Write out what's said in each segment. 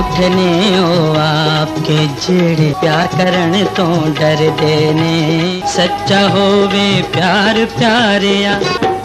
उठने ओ आपके जेड़े प्यार करन तो डर देने सच्चा होवे प्यार प्यारिया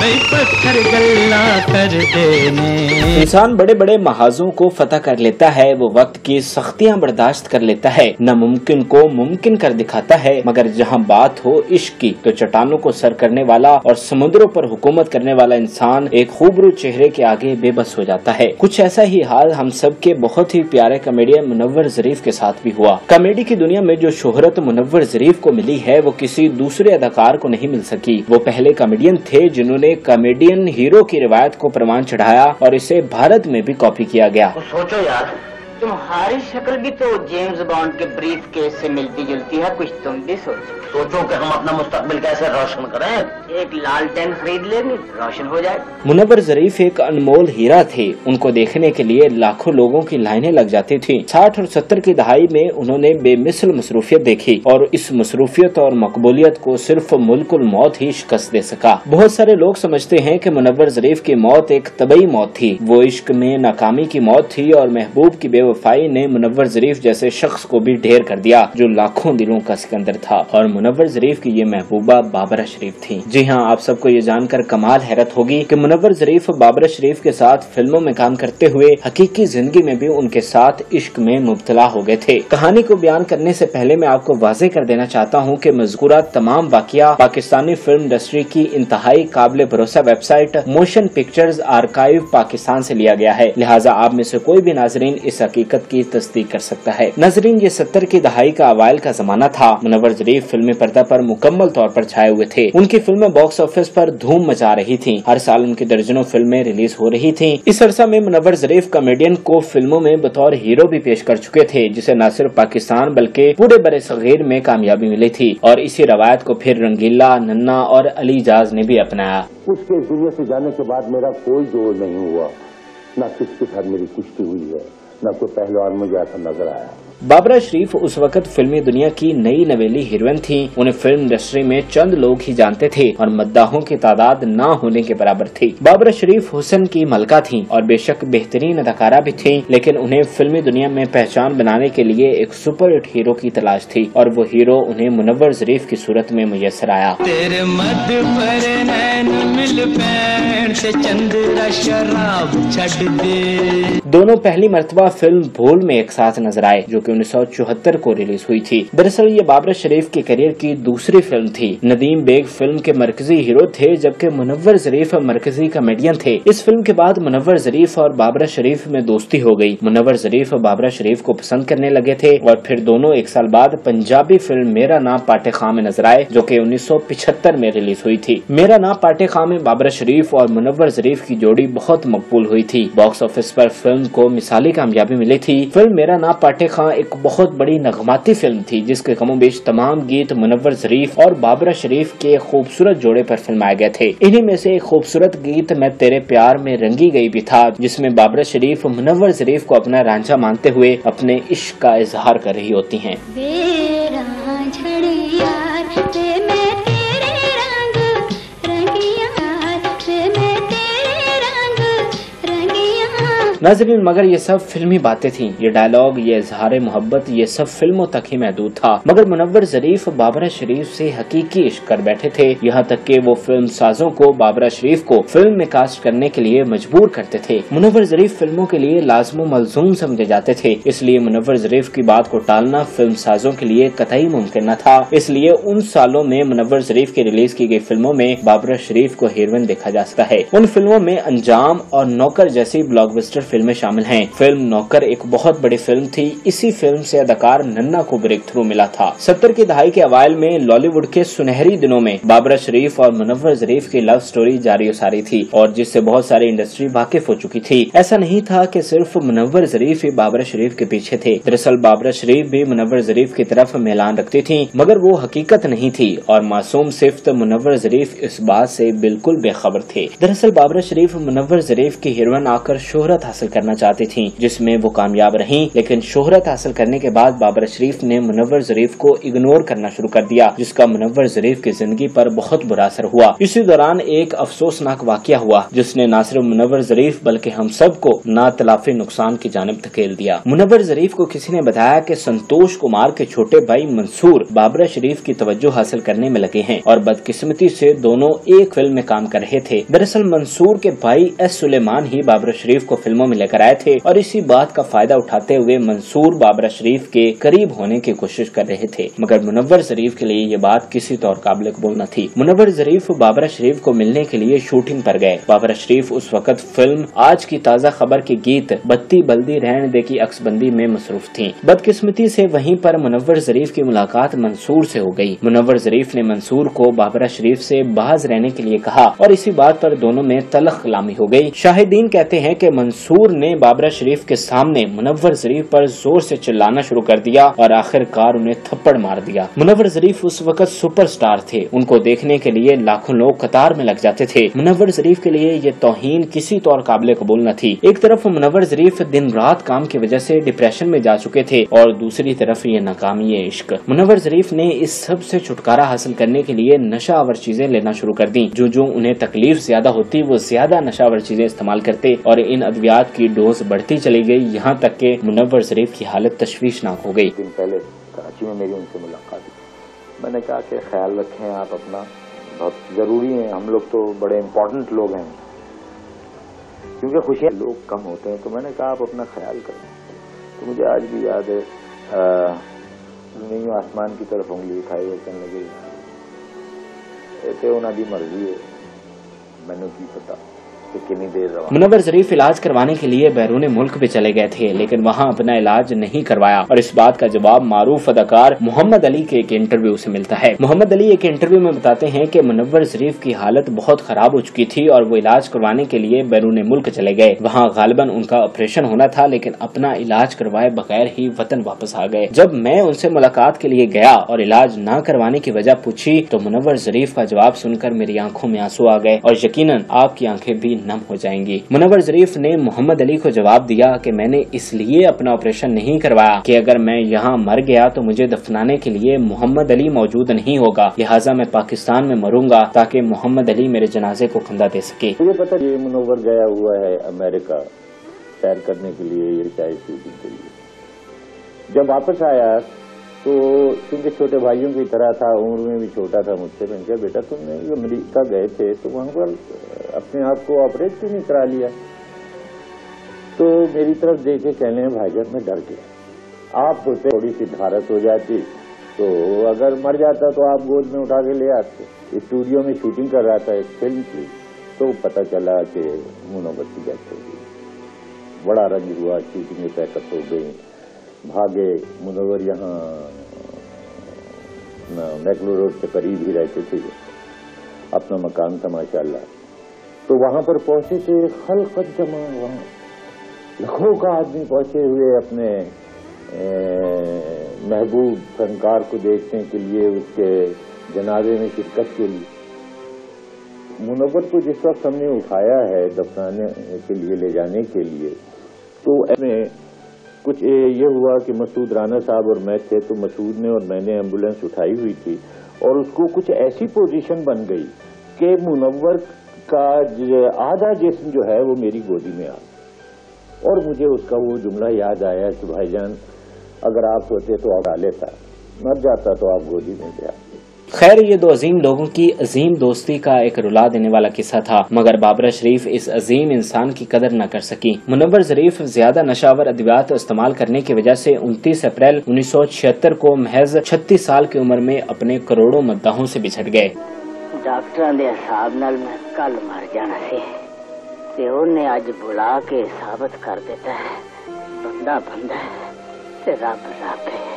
पत्थर गल्ला कर देने। इंसान बड़े बड़े महाजों को फतह कर लेता है, वो वक्त की सख्तियां बर्दाश्त कर लेता है, नामुमकिन को मुमकिन कर दिखाता है, मगर जहां बात हो इश्क की तो चट्टानों को सर करने वाला और समुद्रों पर हुकूमत करने वाला इंसान एक खूबरू चेहरे के आगे बेबस हो जाता है। कुछ ऐसा ही हाल हम सब के बहुत ही प्यारे कॉमेडियन मुनव्वर ज़रीफ के साथ भी हुआ। कॉमेडी की दुनिया में जो शोहरत मुनव्वर ज़रीफ को मिली है वो किसी दूसरे अदाकार को नहीं मिल सकी। वो पहले कॉमेडियन थे जिन्होंने कॉमेडियन हीरो की रिवायत को प्रमाण चढ़ाया और इसे भारत में भी कॉपी किया गया। तो सोचो यार, तुम्हारी शक्ल भी तो जेम्स बॉन्ड के ब्रीफ केस से मिलती जुलती है, कुछ तुम भी सोचो कि हम अपना मुस्तकबिल कैसे रोशन करें। एक लालटेन खरीद लेंगे, रोशन हो जाए। मुनव्वर ज़रीफ एक अनमोल हीरा थे। उनको देखने के लिए लाखों लोगों की लाइनें लग जाती थी। 60 और 70 की दहाई में उन्होंने बेमिसल मसरूफियत देखी और इस मसरूफियत और मकबूलियत को सिर्फ मुल्कुल मौत ही शिकस्त दे सका। बहुत सारे लोग समझते हैं कि मुनव्वर ज़रीफ की मौत एक तबई मौत थी, वो इश्क में नाकामी की मौत थी और महबूब की बेवफाई ने मुनव्वर ज़रीफ जैसे शख्स को भी ढेर कर दिया जो लाखों दिलों का सिकंदर था। और मुनव्वर ज़रीफ की ये महबूबा बाबरा शरीफ थी। जी हाँ, आप सबको ये जानकर कमाल हैरत होगी कि मुनव्वर ज़रीफ बाबरा शरीफ के साथ फिल्मों में काम करते हुए हकीकी जिंदगी में भी उनके साथ इश्क में मुब्तला हो गए थे। कहानी को बयान करने से पहले मैं आपको वाज़ेह कर देना चाहता हूँ कि मज़कूरा तमाम वाक़या पाकिस्तानी फिल्म इंडस्ट्री की इंतहाई काबिल भरोसा website motion pictures archive Pakistan से लिया गया है, लिहाजा आप में से कोई भी नाजरीन इस हकीकत की तस्दीक कर सकता है। नाजरीन, ये 70 की दहाई का अवाइल का जमाना था। मुनव्वर ज़रीफ फिल्मी पर्दा पर मुकम्मल तौर पर छाए हुए थे। उनकी फिल्में बॉक्स ऑफिस पर धूम मचा रही थीं। हर साल उनकी दर्जनों फिल्में रिलीज हो रही थीं। इस अरसा में मुनव्वर ज़रीफ कॉमेडियन को फिल्मों में बतौर हीरो भी पेश कर चुके थे, जिसे न सिर्फ पाकिस्तान बल्कि पूरे बरे सगीर में कामयाबी मिली थी। और इसी रवायत को फिर रंगीला, नन्ना और अली जाज ने भी अपनाया। उसके दुनिया से जाने के बाद मेरा कोई जोर नहीं हुआ, न किसके साथ मेरी कुश्ती हुई है, न कोई पहलवान मुझे ऐसा नजर आया। बाबरा शरीफ उस वक्त फिल्मी दुनिया की नई नवेली हीरोइन थी। उन्हें फिल्म इंडस्ट्री में चंद लोग ही जानते थे और मद्दाहों की तादाद ना होने के बराबर थी। बाबरा शरीफ हुस्न की मलका थी और बेशक बेहतरीन अदाकारा भी थी, लेकिन उन्हें फिल्मी दुनिया में पहचान बनाने के लिए एक सुपर हिट हीरो की तलाश थी और वो हीरो उन्हें मुनव्वर ज़रीफ की सूरत में मुयस्सर आया। तेरे मद पर नैन मिल पैण से चंद्रा शराब छड़ दे। दोनों पहली मर्तबा फिल्म भूल में एक साथ नजर आए, जो 1974 को रिलीज हुई थी। दरअसल ये बाबरा शरीफ के करियर की दूसरी फिल्म थी। नदीम बेग फिल्म के मरकजी हीरो थे, जबकि मुनव्वर ज़रीफ मरकजी कॉमेडियन थे। इस फिल्म के बाद मुनव्वर ज़रीफ और बाबरा शरीफ में दोस्ती हो गई। मुनव्वर ज़रीफ बाबरा शरीफ को पसंद करने लगे थे और फिर दोनों एक साल बाद पंजाबी फिल्म मेरा नाम पाटे खां में नजर आए, जो कि 1975 में रिलीज हुई थी। मेरा नाम पाटे खां में बाबरा शरीफ और मुनव्वर ज़रीफ की जोड़ी बहुत मकबूल हुई थी। बॉक्स ऑफिस पर फिल्म को मिसाली कामयाबी मिली थी। फिल्म मेरा नाम पाटे खां एक बहुत बड़ी नगमाती फिल्म थी, जिसके कमोबेश तमाम गीत मुनव्वर ज़रीफ और बाबरा शरीफ के खूबसूरत जोड़े पर फिल्माए गए थे। इन्हीं में से एक खूबसूरत गीत मैं तेरे प्यार में रंगी गई भी था, जिसमें बाबरा शरीफ मुनव्वर ज़रीफ को अपना रांझा मानते हुए अपने इश्क का इजहार कर रही होती हैं। नाज़रीन, मगर ये सब फिल्मी बातें थीं। ये डायलॉग, ये इजहार मोहब्बत, ये सब फिल्मों तक ही महदूद था। मगर मुनव्वर ज़रीफ बाबरा शरीफ से हकीकी इश्क कर बैठे थे, यहाँ तक कि वो फिल्म साजों को बाबरा शरीफ को फिल्म में कास्ट करने के लिए मजबूर करते थे। मुनव्वर ज़रीफ फिल्मों के लिए लाज़िम मलज़ूम समझे जाते थे, इसलिए मुनव्वर ज़रीफ की बात को टालना फिल्म साजों के लिए कतई मुमकिन न था। इसलिए उन सालों में मुनव्वर ज़रीफ की रिलीज की गई फिल्मों में बाबरा शरीफ को हीरोइन देखा जा सकता है। उन फिल्मों में अंजाम और नौकर जैसी ब्लॉकबस्टर फिल्में शामिल हैं। फिल्म नौकर एक बहुत बड़ी फिल्म थी। इसी फिल्म से अदाकार नन्ना को ब्रेक थ्रू मिला था। 70 की दहाई के अवाइल में लॉलीवुड के सुनहरी दिनों में बाबरा शरीफ और मुनव्वर ज़रीफ की लव स्टोरी जारी हो सारी थी और जिससे बहुत सारी इंडस्ट्री वाकिफ हो चुकी थी। ऐसा नहीं था कि सिर्फ मुनव्वर ज़रीफ ही बाबरा शरीफ के पीछे थे। दरअसल बाबरा शरीफ भी मुनव्वर ज़रीफ की तरफ मैलान रखती थी, मगर वो हकीकत नहीं थी और मासूम सिफ्त मुनव्वर ज़रीफ इस बात से बिल्कुल बेखबर थे। दरअसल बाबरा शरीफ मुनव्वर ज़रीफ की हीरोइन आकर शोहरत हासिल حاصل کرنا چاہتی تھیں جس میں وہ کامیاب رہیں، لیکن شہرت حاصل کرنے کے بعد بابر اشریف نے منور ظریف کو اگنور کرنا شروع کر دیا، جس کا منور ظریف کی زندگی پر بہت برا اثر ہوا۔ اسی دوران ایک افسوسناک واقعہ ہوا جس نے نہ صرف منور ظریف بلکہ ہم سب کو ناتلافی نقصان کی جانب دھکیل دیا۔ منور ظریف کو کسی نے بتایا کہ سنتوش کمار کے چھوٹے بھائی منصور بابر اشریف کی توجہ حاصل کرنے میں لگے ہیں اور بدقسمتی سے دونوں ایک فلم میں کام کر رہے تھے۔ دراصل منصور کے بھائی ایس سلیمان ہی بابر اشریف کو فلموں میں لے کر آئے تھے اور اسی بات کا فائدہ اٹھاتے ہوئے منصور بابر اشریف کے قریب ہونے کی کوشش کر رہے تھے، مگر منور ظریف کے لیے یہ بات کسی طور قابل قبول نہ تھی۔ منور ظریف بابر اشریف کو ملنے کے لیے شوٹنگ پر گئے۔ بابر اشریف اس وقت فلم آج کی تازہ خبر کے گیت بتی بلدی رہن دے کی عکس بندی میں مصروف تھیں۔ بدقسمتی سے وہیں پر منور ظریف کی ملاقات منصور سے ہو گئی۔ منور ظریف نے منصور کو بابر اشریف سے باز رہنے کے لیے کہا اور اسی بات پر دونوں میں تلخ کلامی ہو گئی۔ شاہدین کہتے ہیں کہ منصور نے بابر شریف کے سامنے منور ظریف پر زور سے چلانا شروع کر دیا اور آخر کار انہیں تھپڑ مار دیا۔ منور ظریف اس وقت سپر سٹار تھے، ان کو دیکھنے کے لیے لاکھوں لوگ قطار میں لگ جاتے تھے۔ منور ظریف کے لیے یہ توہین کسی طور قابل قبول نہ تھی۔ ایک طرف منور ظریف دن رات کام کی وجہ سے ڈپریشن میں جا چکے تھے اور دوسری طرف یہ ناکامی عشق۔ منور ظریف نے اس سب سے چھٹکارا حاصل کرنے کے لیے نشہ آور چیزیں لینا شروع کر دیں۔ جو انہیں تکلیف زیادہ ہوتی وہ زیادہ نشہ آور چیزیں استعمال کرتے اور ان ادویات کی ڈوز بڑھتی چلی گئی، یہاں تک کہ منور ظریف کی حالت تشویشناک ہو گئی۔ دن پہلے کراچی میں میری ان سے ملاقات ہوئی، میں نے کہا کہ خیال رکھیں آپ اپنا، بہت ضروری ہے، ہم لوگ تو بڑے امپورٹنٹ لوگ ہیں کیونکہ خوشیاں لوگ کم ہوتے ہیں، تو میں نے کہا آپ اپنا خیال کریں۔ تو مجھے آج بھی یاد ہے نہیں آسمان کی طرف انگلی اٹھائی ہوئے کہنے لگے انہوں دی مرضی ہے، میں نے کی پتا کہ کتنی دیر رہا۔ منور ظریف علاج کروانے کے لیے بیرون ملک بھی چلے گئے تھے لیکن وہاں اپنا علاج نہیں کروایا اور اس بات کا جواب معروف اداکار محمد علی کے ایک انٹرویو سے ملتا ہے۔ محمد علی ایک انٹرویو میں بتاتے ہیں کہ منور ظریف کی حالت بہت خراب ہو چکی تھی اور وہ علاج کروانے کے لیے بیرون ملک چلے گئے۔ وہاں غالباً ان کا آپریشن ہونا تھا لیکن اپنا علاج کروائے بغیر ہی وطن واپس آ گئے۔ جب میں ان سے ملاقات کے لیے گیا اور علاج نہ کروانے کی وجہ پوچھی تو منور ظریف کا جواب سن کر میری آنکھوں میں آنسو آ گئے اور یقیناً آپ کی آنکھیں بھی نم ہو جائیں گی۔ منور ظریف نے محمد علی کو جواب دیا کہ میں نے اس لیے اپنا آپریشن نہیں کروایا کہ اگر میں یہاں مر گیا تو مجھے دفنانے کے لیے محمد علی موجود نہیں ہوگا، لہٰذا میں پاکستان میں مروں گا تاکہ محمد علی میرے جنازے کو کندھا دے سکے۔ مجھے پتا یہ منور گیا ہوا ہے امریکہ سیر کرنے کے لیے، یہ شاید شوٹنگ کے لیے۔ جب واپس آیا تو کیونکہ چھوٹے بھائیوں کی طرح تھا، عمر میں بھی چھوٹا تھا مجھ سے، میں نے کہا بیٹا تم نے امریکہ گئے تھے تو وہاں پر اپنے آپ کو آپریٹ کیوں نہیں کرا لیا؟ تو میری طرف دیکھ کے کہنے ہیں بھائی جان میں ڈر گیا، آپ ہوتے تھوڑی سی بھارت ہو جاتی تو اگر مر جاتا تو آپ گود میں اٹھا کے لے آتے۔ اسٹوڈیو میں شوٹنگ کر رہا تھا ایک فلم کی تو پتہ چلا کہ منور کی ڈیتھ ہو گئی، بڑا رنج ہوا، شوٹنگ میں پیک اپ ہو گئی، بھاگے۔ منور یہاں میکلو روڈ سے قریب ہی رہتے تھے، اپنا مکان تھا ماشاءاللہ۔ تو وہاں پر پہنچے تھے، خلقت جمع، وہاں لاکھوں کا آدمی پہنچے ہوئے اپنے محبوب فنکار کو دیکھنے کے لیے، اس کے جنازے میں شرکت کے لیے۔ منور کو جس وقت ہم نے اٹھایا ہے دفنانے کے لیے، لے جانے کے لیے، تو میں کچھ یہ ہوا کہ مسعود رانا صاحب اور میں تھے، تو مسعود نے اور میں نے ایمبولینس اٹھائی ہوئی تھی اور اس کو کچھ ایسی پوزیشن بن گئی کہ منور کا آدھا جسم جو ہے وہ میری گودی میں آ گیا اور مجھے اس کا وہ جملہ یاد آیا کہ بھائی جان اگر آپ ہوتے تو آپ لیتا، مر جاتا تو آپ گودی میں سے آتے۔ خیر یہ دو عظیم لوگوں کی عظیم دوستی کا ایک رلا دینے والا قصہ تھا، مگر بابر شریف اس عظیم انسان کی قدر نہ کر سکی۔ منور ظریف زیادہ نشاور ادویات استعمال کرنے کی وجہ سے 29 اپریل 1976 کو محض 36 سال کی عمر میں اپنے کروڑوں مداحوں سے بچھڑ گئے۔ ڈاکٹر دے حساب نال میں کل مر جانا سی تے انہیں اج بلا کے ثابت کر دیتا ہے بندہ بندہ ہے تے رب رب ہے۔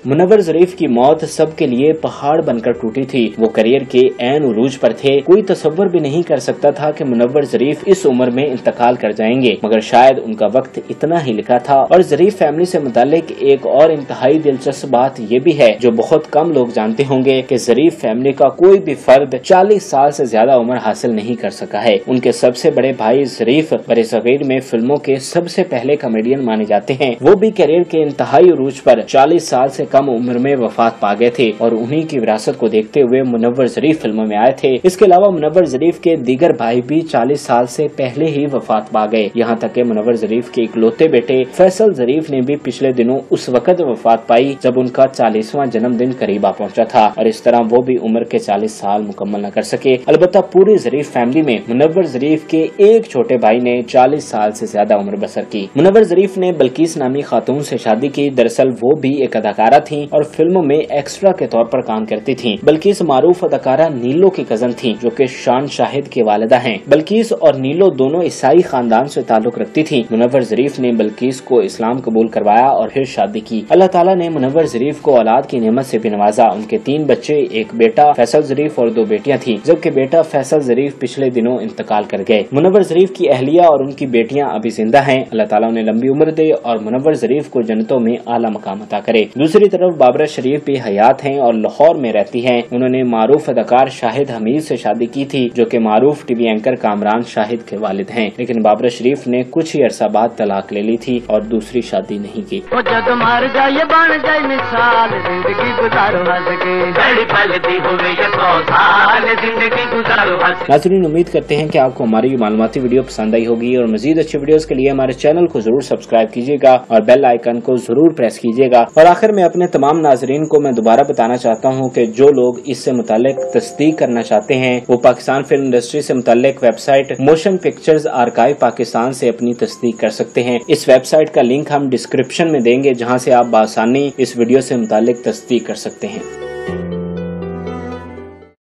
मुनव्वर ज़रीफ की मौत सबके लिए पहाड़ बनकर टूटी थी। वो करियर के ऐन उरूज पर थे। कोई तसव्वुर भी नहीं कर सकता था कि मुनव्वर ज़रीफ इस उम्र में इंतकाल कर जाएंगे, मगर शायद उनका वक्त इतना ही लिखा था। और ज़रीफ फैमिली से मुतालिक एक और इंतहाई दिलचस्प बात ये भी है जो बहुत कम लोग जानते होंगे कि ज़रीफ फैमिली का कोई भी फर्द 40 साल से ज्यादा उम्र हासिल नहीं कर सका है। उनके सबसे बड़े भाई ज़रीफ बरे-सग़ीर में फिल्मों के सबसे पहले कॉमेडियन माने जाते हैं। वो भी करियर के इंतहाई उरूज पर 40 साल से कम उम्र में वफात पा गए थे और उन्हीं की विरासत को देखते हुए मुनव्वर ज़रीफ फिल्मों में आए थे। इसके अलावा मुनव्वर ज़रीफ के दीगर भाई भी 40 साल से पहले ही वफात पा गए। यहाँ तक कि मुनव्वर ज़रीफ के इकलौते बेटे फैसल ज़रीफ ने भी पिछले दिनों उस वक्त वफात पाई जब उनका 40वां जन्मदिन करीब आ पहुंचा था और इस तरह वो भी उम्र के 40 साल मुकम्मल न कर सके। अलबत्ता पूरी ज़रीफ फैमिली में मुनव्वर ज़रीफ के एक छोटे भाई ने 40 साल से ज्यादा उम्र बसर की। मुनव्वर ज़रीफ ने बल्कीस नामी खातून से शादी की। दरअसल वो भी एक अदाकारा थी और फिल्मों में एक्स्ट्रा के तौर पर काम करती थी। बल्कीस मारूफ अदाकारा नीलो की कजन थी जो कि शान शाहिद की वालिदा हैं। बल्कीस और नीलो दोनों ईसाई खानदान से ताल्लुक रखती थी। मुनव्वर ज़रीफ ने बल्कीस को इस्लाम कबूल करवाया और फिर शादी की। अल्लाह ताला ने मुनव्वर ज़रीफ को औलाद की नेमत से भी नवाजा। उनके 3 बच्चे, एक बेटा फैसल ज़रीफ और 2 बेटियां थी, जबकि बेटा फैसल ज़रीफ पिछले दिनों इंतकाल कर गए। मुनव्वर ज़रीफ की अहलिया और उनकी बेटियां अभी जिंदा हैं। अल्लाह ताला उन्हें लंबी उम्र दे और मुनव्वर ज़रीफ को जन्नतों में आला मकाम अता करे। दूसरी तरफ बाबरा शरीफ भी हयात हैं और लाहौर में रहती हैं। उन्होंने मारूफ अदाकार शाहिद हमीद से शादी की थी जो कि मारूफ टीवी एंकर कामरान शाहिद के वालिद हैं, लेकिन बाबरा शरीफ ने कुछ ही अरसा बाद तलाक ले ली थी और दूसरी शादी नहीं की। नाज़रीन, उम्मीद करते हैं कि आपको हमारी ये मालूमाती वीडियो पसंद आई होगी और मजीद अच्छी वीडियोस के लिए हमारे चैनल को जरूर सब्सक्राइब कीजिएगा और बेल आइकन को जरूर प्रेस कीजिएगा। और आखिर में अपने तमाम नाज़रीन को मैं दोबारा बताना चाहता हूं कि जो लोग इससे मुतालिक तस्दीक करना चाहते हैं वो पाकिस्तान फिल्म इंडस्ट्री से मुतालिक website motion pictures archive Pakistan से अपनी तस्दीक कर सकते हैं। इस वेबसाइट का लिंक हम डिस्क्रिप्शन में देंगे जहाँ से आप बआसानी इस वीडियो से मुतालिक तस्दीक कर सकते हैं।